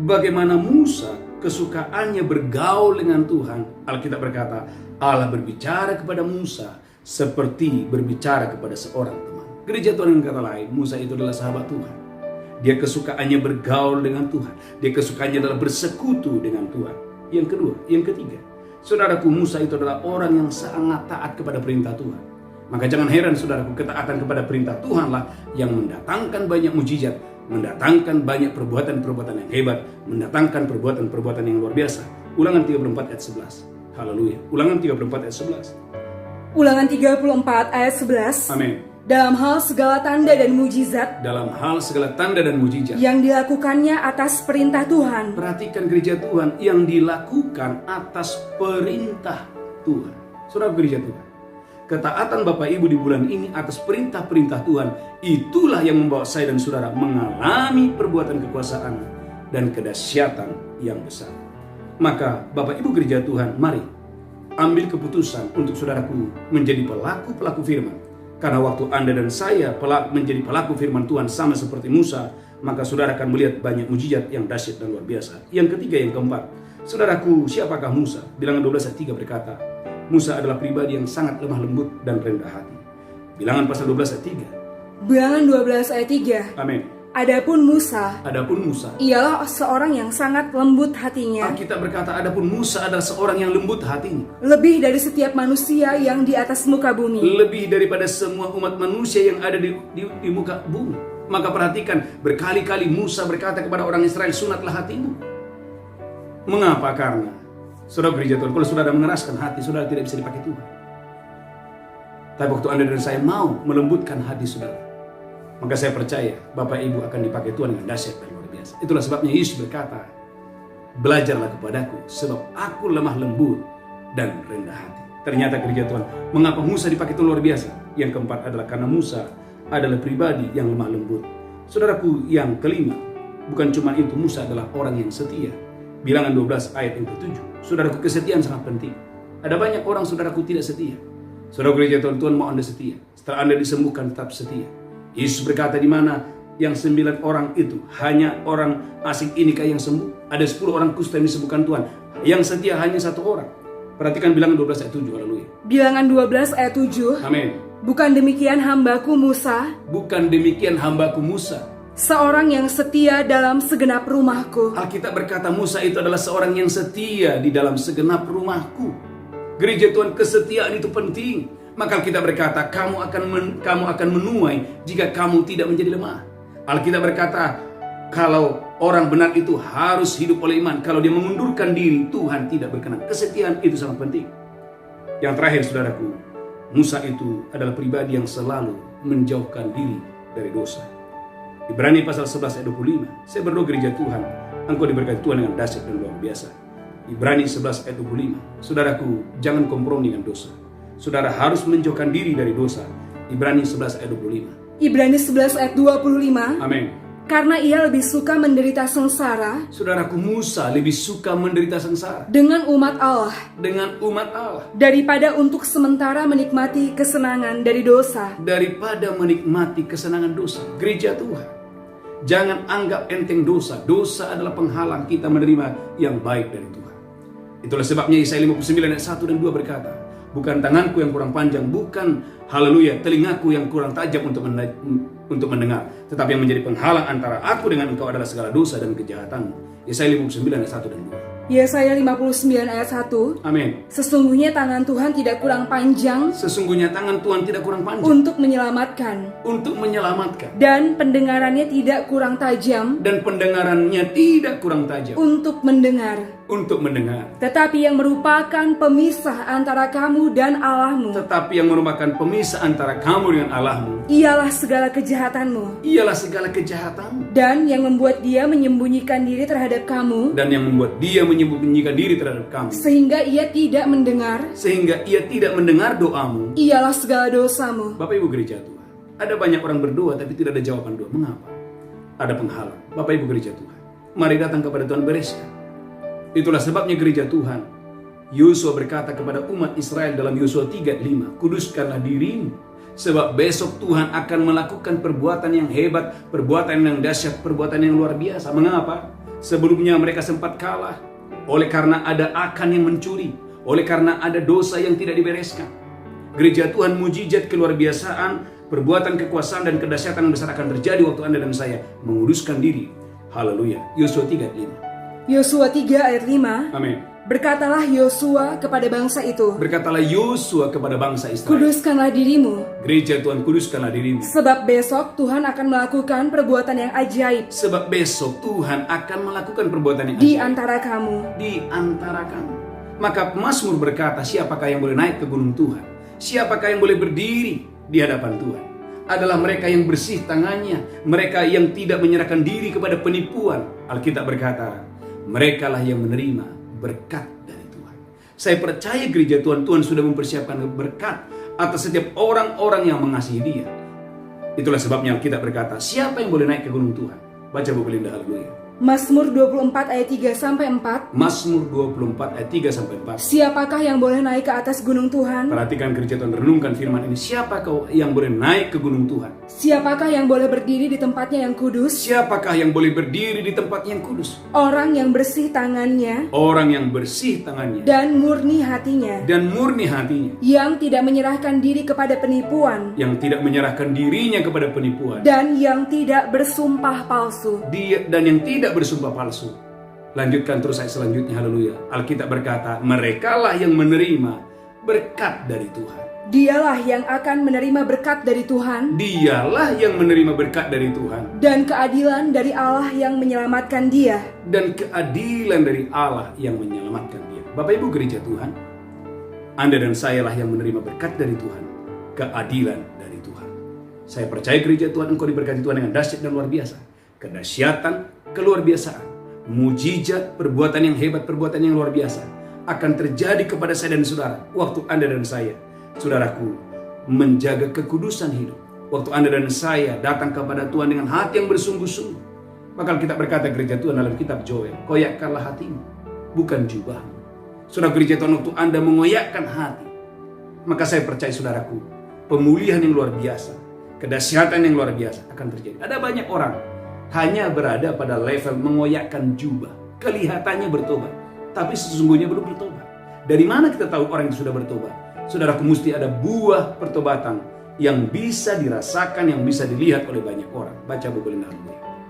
bagaimana Musa kesukaannya bergaul dengan Tuhan. Alkitab berkata, Allah berbicara kepada Musa seperti berbicara kepada seorang teman. Gereja Tuhan, dengan kata lain, Musa itu adalah sahabat Tuhan. Dia kesukaannya bergaul dengan Tuhan. Dia kesukaannya adalah bersekutu dengan Tuhan. Yang kedua, yang ketiga, saudaraku, Musa itu adalah orang yang sangat taat kepada perintah Tuhan. Maka jangan heran saudaraku, ketaatan kepada perintah Tuhanlah yang mendatangkan banyak mujizat, mendatangkan banyak perbuatan-perbuatan yang hebat, mendatangkan perbuatan-perbuatan yang luar biasa. Ulangan 34 ayat 11. Haleluya. Ulangan 34 ayat 11. Ulangan 34 ayat 11. Amin. Dalam hal segala tanda dan mujizat. Dalam hal segala tanda dan mujizat. Yang dilakukannya atas perintah Tuhan. Perhatikan gereja Tuhan, yang dilakukan atas perintah Tuhan. Saudara gereja Tuhan, ketaatan Bapak Ibu di bulan ini atas perintah-perintah Tuhan, itulah yang membawa saya dan saudara mengalami perbuatan kekuasaan dan kedahsyatan yang besar. Maka Bapak Ibu gereja Tuhan, mari ambil keputusan untuk saudaraku menjadi pelaku-pelaku firman. Karena waktu Anda dan saya menjadi pelaku firman Tuhan sama seperti Musa, maka saudara akan melihat banyak mujizat yang dahsyat dan luar biasa. Yang ketiga, yang keempat, saudaraku, siapakah Musa? Bilangan 12 ayat 3 berkata, Musa adalah pribadi yang sangat lemah lembut dan rendah hati. Bilangan pasal 12 ayat 3. Bilangan 12 ayat 3. Amin. Adapun Musa ialah seorang yang sangat lembut hatinya. Alkitab berkata, adapun Musa adalah seorang yang lembut hatinya. Lebih dari setiap manusia yang di atas muka bumi. Lebih daripada semua umat manusia yang ada di muka bumi. Maka perhatikan, berkali-kali Musa berkata kepada orang Israel, sunatlah hatimu. Mengapa? Karena saudara gereja Tuhan, kalau saudara mengeraskan hati, saudara tidak bisa dipakai Tuhan. Tapi waktu Anda dan saya mau melembutkan hati saudara, maka saya percaya Bapak Ibu akan dipakai Tuhan dengan dahsyat dan luar biasa. Itulah sebabnya Yesus berkata, belajarlah kepadaku sebab aku lemah lembut dan rendah hati. Ternyata gereja Tuhan, mengapa Musa dipakai Tuhan luar biasa? Yang keempat adalah karena Musa adalah pribadi yang lemah lembut. Saudaraku, yang kelima, bukan cuma itu, Musa adalah orang yang setia. Bilangan 12 ayat yang ke-7. Saudaraku, kesetiaan sangat penting. Ada banyak orang saudaraku tidak setia. Saudara gereja Tuhan, Tuhan mau Anda setia. Setelah Anda disembuhkan tetap setia. Yesus berkata, di mana yang 9 orang itu hanya orang asing inikah yang sembuh? Ada 10 orang kusta yang disembuhkan Tuhan. Yang setia hanya 1 orang. Perhatikan bilangan 12 ayat 7. Haleluya. Bilangan 12 ayat 7. Amin. Bukan demikian hambaku Musa. Bukan demikian hambaku Musa. Seorang yang setia dalam segenap rumahku. Alkitab berkata Musa itu adalah seorang yang setia di dalam segenap rumahku. Gereja Tuhan, kesetiaan itu penting. Maka Alkitab berkata, kamu akan menuai jika kamu tidak menjadi lemah. Alkitab berkata, Kalau orang benar itu harus hidup oleh iman. Kalau dia mengundurkan diri, Tuhan tidak berkenan. Kesetiaan itu sangat penting. Yang terakhir, saudaraku, Musa itu adalah pribadi yang selalu menjauhkan diri dari dosa. Ibrani pasal 11 ayat 25. Saya berdoa gereja Tuhan, engkau diberkati Tuhan dengan dahsyat dan luar biasa. Ibrani 11 ayat 25. Saudaraku, jangan kompromi dengan dosa. Saudara harus menjauhkan diri dari dosa. Ibrani 11 ayat 25. Ibrani 11 ayat 25. Amin. Karena ia lebih suka menderita sengsara. Saudaraku, Musa lebih suka menderita sengsara dengan umat Allah. Dengan umat Allah. Daripada untuk sementara menikmati kesenangan dari dosa. Daripada menikmati kesenangan dosa. Gereja Tuhan, jangan anggap enteng dosa. Dosa adalah penghalang kita menerima yang baik dari Tuhan. Itulah sebabnya Yesaya 59 ayat 1 dan 2 berkata, bukan tanganku yang kurang panjang, bukan haleluya telingaku yang kurang tajam untuk mendengar, tetapi yang menjadi penghalang antara aku dengan engkau adalah segala dosa dan kejahatanmu. Yesaya 59 ayat 1 dan 2. Yesaya 59 ayat 1. Amin. Sesungguhnya tangan Tuhan tidak kurang panjang. Sesungguhnya tangan Tuhan tidak kurang panjang. Untuk menyelamatkan. Untuk menyelamatkan. Dan pendengarannya tidak kurang tajam. Dan pendengarannya tidak kurang tajam. Untuk mendengar. Untuk mendengar. Tetapi yang merupakan pemisah antara kamu dan Allahmu. Tetapi yang merupakan pemisah antara kamu dengan Allahmu. Ialah segala kejahatanmu. Ialah segala kejahatanmu. Dan yang membuat dia menyembunyikan diri terhadap kamu. Dan yang membuat dia menyembunyikan diri terhadap kamu. Sehingga ia tidak mendengar. Sehingga ia tidak mendengar doamu. Ialah segala dosamu. Bapak Ibu gereja Tuhan, ada banyak orang berdoa tapi tidak ada jawaban doa. Mengapa? Ada penghalang. Bapak Ibu gereja Tuhan, mari datang kepada Tuhan bereskan. Itulah sebabnya gereja Tuhan, Yosua berkata kepada umat Israel dalam Yosua 3:5, kuduskanlah dirimu, sebab besok Tuhan akan melakukan perbuatan yang hebat, perbuatan yang dahsyat, perbuatan yang luar biasa. Mengapa? Sebelumnya mereka sempat kalah oleh karena ada Akan yang mencuri, oleh karena ada dosa yang tidak dibereskan. Gereja Tuhan, mujizat keluarbiasaan, perbuatan kekuasaan dan kedahsyatan yang besar akan terjadi waktu Anda dan saya menguduskan diri. Haleluya. Yosua 3:5. Yosua 3 ayat 5. Amin. Berkatalah Yosua kepada bangsa itu. Berkatalah Yosua kepada bangsa Israel. Kuduskanlah dirimu. Gereja Tuhan, kuduskanlah dirimu. Sebab besok Tuhan akan melakukan perbuatan yang ajaib. Sebab besok Tuhan akan melakukan perbuatan yang ajaib. Di antara kamu. Di antara kamu. Maka Mazmur berkata, siapakah yang boleh naik ke gunung Tuhan? Siapakah yang boleh berdiri di hadapan Tuhan? Adalah mereka yang bersih tangannya, mereka yang tidak menyerahkan diri kepada penipuan. Alkitab berkata, merekalah yang menerima berkat dari Tuhan. Saya percaya gereja Tuhan, Tuhan sudah mempersiapkan berkat atas setiap orang-orang yang mengasihi Dia. Itulah sebabnya Alkitab berkata, siapa yang boleh naik ke gunung Tuhan? Baca buku Linda, haleluya. Mazmur 24 ayat 3-4. Mazmur 24 ayat 3-4. Siapakah yang boleh naik ke atas gunung Tuhan? Perhatikan gereja Tuhan, renungkan firman ini. Siapakah yang boleh naik ke gunung Tuhan? Siapakah yang boleh berdiri di tempatnya yang kudus? Siapakah yang boleh berdiri di tempat yang kudus? Orang yang bersih tangannya. Orang yang bersih tangannya. Dan murni hatinya. Dan murni hatinya. Yang tidak menyerahkan diri kepada penipuan. Yang tidak menyerahkan dirinya kepada penipuan. Dan yang tidak bersumpah palsu. Dan yang tidak bersumpah palsu. Lanjutkan terus ayat selanjutnya, haleluya. Alkitab berkata, merekalah yang menerima berkat dari Tuhan. Dialah yang akan menerima berkat dari Tuhan. Dialah yang menerima berkat dari Tuhan. Dan keadilan dari Allah yang menyelamatkan dia. Dan keadilan dari Allah yang menyelamatkan dia. Bapak Ibu gereja Tuhan, Anda dan sayalah yang menerima berkat dari Tuhan. Keadilan dari Tuhan. Saya percaya gereja Tuhan, engkau diberkati Tuhan dengan dahsyat dan luar biasa. Kedahsyatan, keluarbiasaan, mujizat, perbuatan yang hebat, perbuatan yang luar biasa akan terjadi kepada saya dan saudara waktu Anda dan saya, saudaraku, menjaga kekudusan hidup. Waktu Anda dan saya datang kepada Tuhan dengan hati yang bersungguh-sungguh. Maka kita berkata gereja Tuhan dalam kitab Joel, koyakkanlah hatimu, bukan jubahmu. Saudara gereja Tuhan, waktu Anda mengoyakkan hati, maka saya percaya saudaraku, pemulihan yang luar biasa, kedahsyatan yang luar biasa akan terjadi. Ada banyak orang hanya berada pada level mengoyakkan jubah. Kelihatannya bertobat, tapi sesungguhnya belum bertobat. Dari mana kita tahu orang itu sudah bertobat? Saudaraku, mesti ada buah pertobatan yang bisa dirasakan, yang bisa dilihat oleh banyak orang. Baca buku Linda.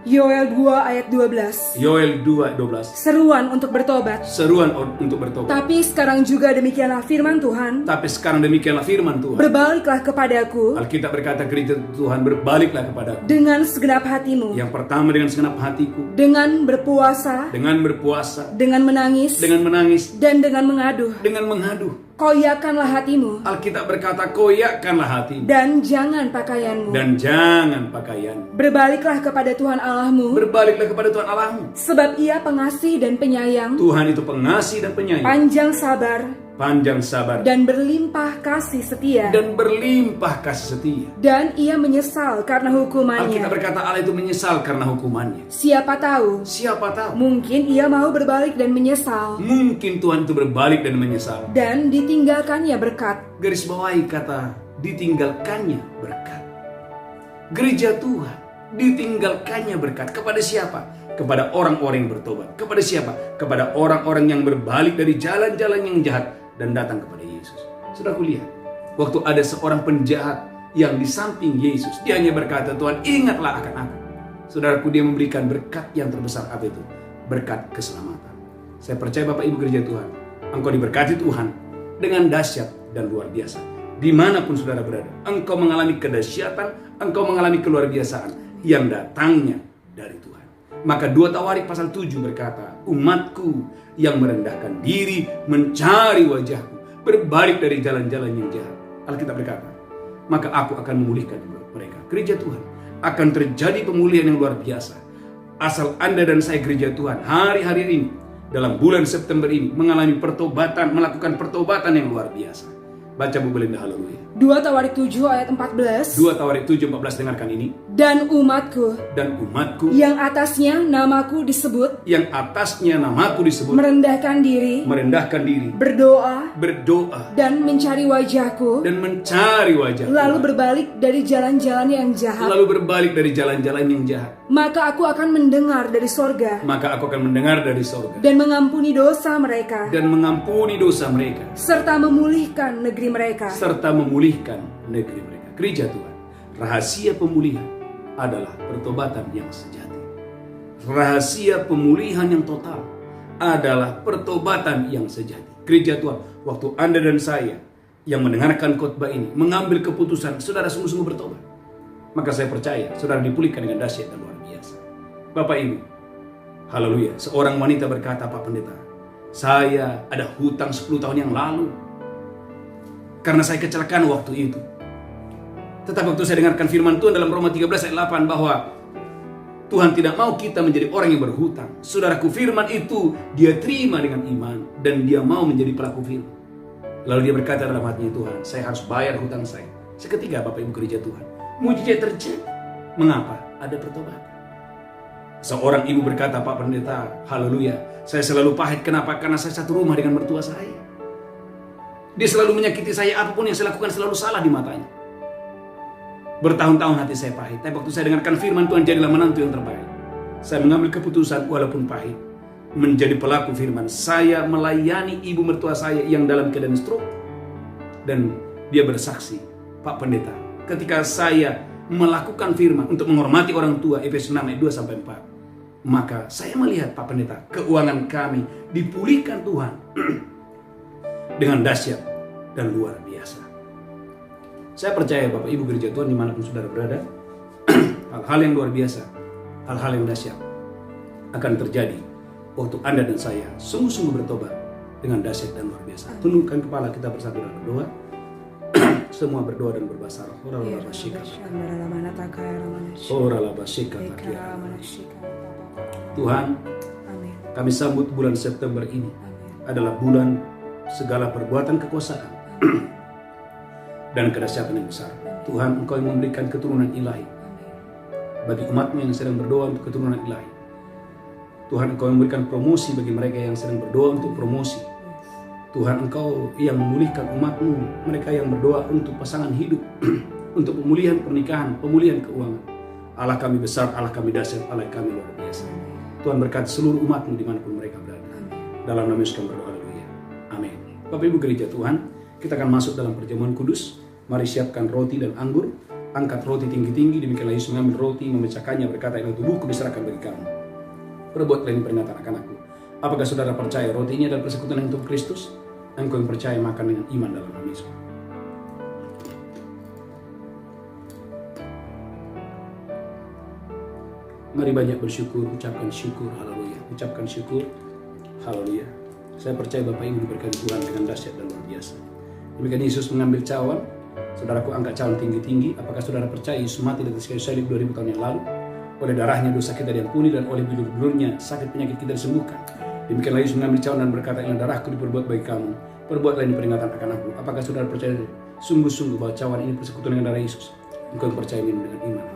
Yoel 2 ayat 12. Yoel 2:12. Seruan untuk bertobat. Seruan untuk bertobat. Tapi sekarang juga demikianlah firman Tuhan. Tapi sekarang demikianlah firman Tuhan. Berbaliklah kepadaku. Alkitab berkata, gereja Tuhan, berbaliklah kepadaku. Dengan segenap hatimu. Yang pertama dengan segenap hatiku. Dengan berpuasa. Dengan berpuasa. Dengan menangis. Dengan menangis. Dan dengan mengaduh. Dengan mengaduh. Koyakkanlah hatimu. Alkitab berkata, koyakkanlah hatimu. Dan jangan pakaianmu. Dan jangan pakaianmu. Berbaliklah kepada Tuhan Allahmu. Berbaliklah kepada Tuhan Allahmu. Sebab Ia pengasih dan penyayang. Tuhan itu pengasih dan penyayang. Panjang sabar. Panjang sabar. Dan berlimpah kasih setia. Dan berlimpah kasih setia. Dan Ia menyesal karena hukumannya. Alkitab berkata Allah itu menyesal karena hukumannya. Siapa tahu? Siapa tahu? Mungkin Ia mau berbalik dan menyesal. Mungkin Tuhan itu berbalik dan menyesal. Dan ditinggalkannya berkat. Garis bawahi kata ditinggalkannya berkat. Gereja Tuhan ditinggalkannya berkat. Kepada siapa? Kepada orang-orang yang bertobat. Kepada siapa? Kepada orang-orang yang berbalik dari jalan-jalan yang jahat dan datang kepada Yesus. Saudaraku lihat, waktu ada seorang penjahat yang di samping Yesus, dia hanya berkata, Tuhan ingatlah akan aku. Saudaraku, dia memberikan berkat yang terbesar. Apa itu? Berkat keselamatan. Saya percaya Bapak Ibu gereja Tuhan, engkau diberkati Tuhan dengan dahsyat dan luar biasa. Dimanapun saudara berada, engkau mengalami kedahsyatan, engkau mengalami keluar biasaan yang datangnya dari Tuhan. Maka 2 Tawarik pasal 7 berkata, umatku yang merendahkan diri mencari wajahku, berbalik dari jalan-jalan yang jahat. Alkitab berkata, maka aku akan memulihkan mereka. Gereja Tuhan, akan terjadi pemulihan yang luar biasa. Asal Anda dan saya gereja Tuhan hari-hari ini, dalam bulan September ini, mengalami pertobatan, melakukan pertobatan yang luar biasa. Baca Bu Belinda, haleluya. 2 Tawarik 7 ayat 14. 2 Tawarik 7:14, dengarkan ini. Dan umatku yang atasnya namaku disebut, merendahkan diri, berdoa dan mencari wajahku, lalu berbalik dari jalan-jalan yang jahat, maka aku akan mendengar dari sorga, dan mengampuni dosa mereka, serta memulihkan negeri mereka. Gereja Tuhan, rahasia pemulihan adalah pertobatan yang sejati. Rahasia pemulihan yang total adalah pertobatan yang sejati. Gereja Tuhan, waktu Anda dan saya yang mendengarkan khotbah ini mengambil keputusan, saudara sungguh-sungguh bertobat, maka saya percaya saudara dipulihkan dengan dahsyat dan luar biasa. Bapak Ibu, haleluya. Seorang wanita berkata, Pak Pendeta, saya ada hutang 10 tahun yang lalu karena saya kecelakaan waktu itu. Tetapi waktu saya dengarkan firman Tuhan dalam Roma 13 ayat 8 bahwa Tuhan tidak mau kita menjadi orang yang berhutang. Saudaraku, firman itu dia terima dengan iman dan dia mau menjadi pelaku firman. Lalu dia berkata dalam hatinya, Tuhan, saya harus bayar hutang saya. Seketika Bapak Ibu gereja Tuhan, mujizat terjadi. Mengapa? Ada pertobatan. Seorang ibu berkata, Pak Pendeta, haleluya, saya selalu pahit. Kenapa? Karena saya satu rumah dengan mertua saya. Dia selalu menyakiti saya, apapun yang saya lakukan selalu salah di matanya. Bertahun-tahun hati saya pahit. Tapi waktu saya dengarkan firman Tuhan, jadilah menantu yang terbaik. Saya mengambil keputusan walaupun pahit, menjadi pelaku firman. Saya melayani ibu mertua saya yang dalam keadaan stroke. Dan dia bersaksi, Pak Pendeta, ketika saya melakukan firman untuk menghormati orang tua, Efesus 6 ayat 2-4, maka saya melihat, Pak Pendeta, keuangan kami dipulihkan Tuhan dengan dahsyat dan luar biasa. Saya percaya Bapak Ibu gereja Tuhan dimanapun saudara berada, hal-hal yang luar biasa, hal-hal yang dahsyat akan terjadi waktu Anda dan saya sungguh-sungguh bertobat dengan dahsyat dan luar biasa. Tundukkan kepala kita bersatu dalam berdoa. Semua berdoa dan berbahasa roh. Tuhan, kami sambut bulan September ini adalah bulan segala perbuatan kekuasaan dan kedahsyatan yang besar. Tuhan, Engkau yang memberikan keturunan ilahi bagi umat-Mu yang sedang berdoa untuk keturunan ilahi. Tuhan, Engkau yang memberikan promosi bagi mereka yang sedang berdoa untuk promosi. Tuhan, Engkau yang memulihkan umat-Mu, mereka yang berdoa untuk pasangan hidup, untuk pemulihan pernikahan, pemulihan keuangan. Allah kami besar, Allah kami dahsyat, Allah kami luar biasa. Tuhan berkati seluruh umat-Mu dimanapun mereka berada. Dalam nama Yesus kami berdoa, haleluya. Amin. Bapak Ibu gereja Tuhan, kita akan masuk dalam perjamuan kudus. Mari siapkan roti dan anggur. angkat roti tinggi-tinggi. Demikianlah Yesus mengambil roti, memecahkannya, berkata, ini tubuhku diserahkan bagi kamu. Perbuatlah ini peringatan akan aku. Apakah saudara percaya roti ini adalah persekutuan yang untuk Kristus? Engkau yang percaya makan dengan iman dalam nama Yesus. Mari banyak bersyukur, ucapkan syukur, haleluya. Ucapkan syukur, haleluya. Saya percaya Bapak Ibu diberkati Tuhan dengan dahsyat dan luar biasa. Demikian Yesus mengambil cawan. Saudaraku angkat cawan tinggi-tinggi. Apakah saudara percaya Yesus mati di atas kayu salib 2000 tahun yang lalu? Oleh darahnya dosa kita diampuni dan oleh bilur-bilurnya sakit penyakit kita disembuhkan. Demikianlah Yesus mengambil cawan dan berkata, ini darahku diperbuat bagi kamu. Perbuatlah ini peringatan akan aku. Apakah saudara percaya sungguh-sungguh bahwa cawan ini persekutuan dengan darah Yesus? Engkau yang percaya minum dengan iman.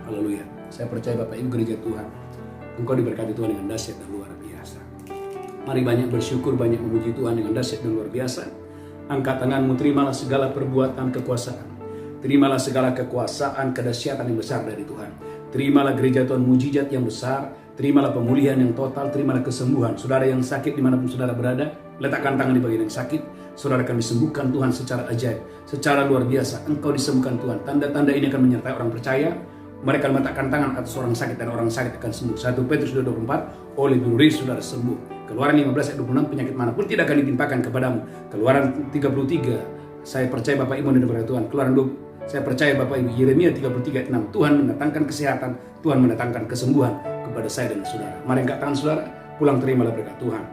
Haleluya. Saya percaya Bapak Ibu gereja Tuhan, engkau diberkati Tuhan dengan dahsyat dan luar biasa. Mari banyak bersyukur, banyak memuji Tuhan dengan dahsyat dan luar biasa. Angkat tanganmu, terimalah segala perbuatan kekuasaan. Terimalah segala kekuasaan, kedahsyatan yang besar dari Tuhan. Terimalah gereja Tuhan mujizat yang besar. Terimalah pemulihan yang total. Terimalah kesembuhan. Saudara yang sakit dimanapun saudara berada, letakkan tangan di bagian yang sakit. Saudara akan disembuhkan Tuhan secara ajaib, secara luar biasa. Engkau disembuhkan Tuhan. Tanda-tanda ini akan menyertai orang percaya. Mereka meletakkan tangan atas orang sakit dan orang sakit akan sembuh. 1 Petrus 2:24, oleh bilur saudara sembuh. Keluaran 15 ayat 26, penyakit manapun tidak akan ditimpakan kepadamu. Keluaran 33, saya percaya Bapak Ibu diberkati Tuhan. Keluaran 2, saya percaya Bapak Ibu. Yeremia 33 ayat 6, Tuhan mendatangkan kesehatan, Tuhan mendatangkan kesembuhan kepada saya dan saudara. Mari angkat tangan saudara, pulang terimalah berkat Tuhan.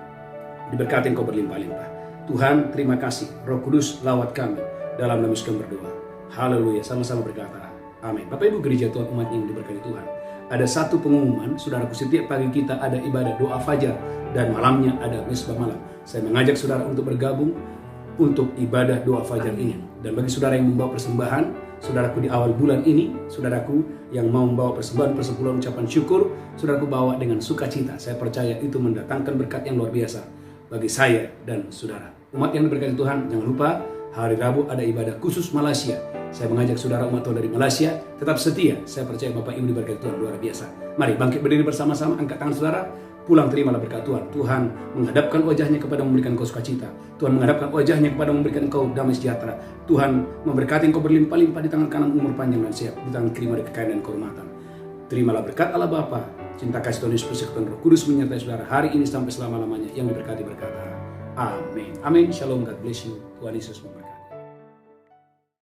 Diberkati engkau berlimpah-limpah. Tuhan, terima kasih. Roh Kudus lawat kami dalam nama Yesus kami berdoa. Haleluya, sama-sama berkata. Amin. Bapak Ibu gereja Tuhan umat yang diberkati Tuhan. Ada satu pengumuman, saudaraku, setiap pagi kita ada ibadah doa fajar dan malamnya ada misbah malam. Saya mengajak saudara untuk bergabung untuk ibadah doa fajar ini. Dan bagi saudara yang membawa persembahan, saudaraku di awal bulan ini, saudaraku yang mau membawa persembahan persepuluhan ucapan syukur, saudaraku bawa dengan sukacita. Saya percaya itu mendatangkan berkat yang luar biasa bagi saya dan saudara. Umat yang diberkati Tuhan, jangan lupa hari Rabu ada ibadah khusus Malaysia. Saya mengajak saudara umat Tuhan dari Malaysia tetap setia. Saya percaya Bapak Ibu diberkati Tuhan luar biasa. Mari bangkit berdiri bersama-sama, angkat tangan saudara, pulang terimalah berkat Tuhan. Tuhan menghadapkan wajahnya kepada memberikan engkau sukacita. Tuhan menghadapkan wajahnya kepada memberikan engkau damai sejahtera. Tuhan memberkati engkau berlimpah-limpah di tangan kanan, umur panjang dan sehat, di tangan kiri ada kekayaan dan kehormatan. Terimalah berkat Allah Bapa, cinta kasih Tuhan Yesus, persekutuan Roh Kudus menyertai saudara hari ini sampai selama-lamanya, yang diberkati berkata amin. Amin. Shalom, God bless you. Tuhan Yesus memberkati.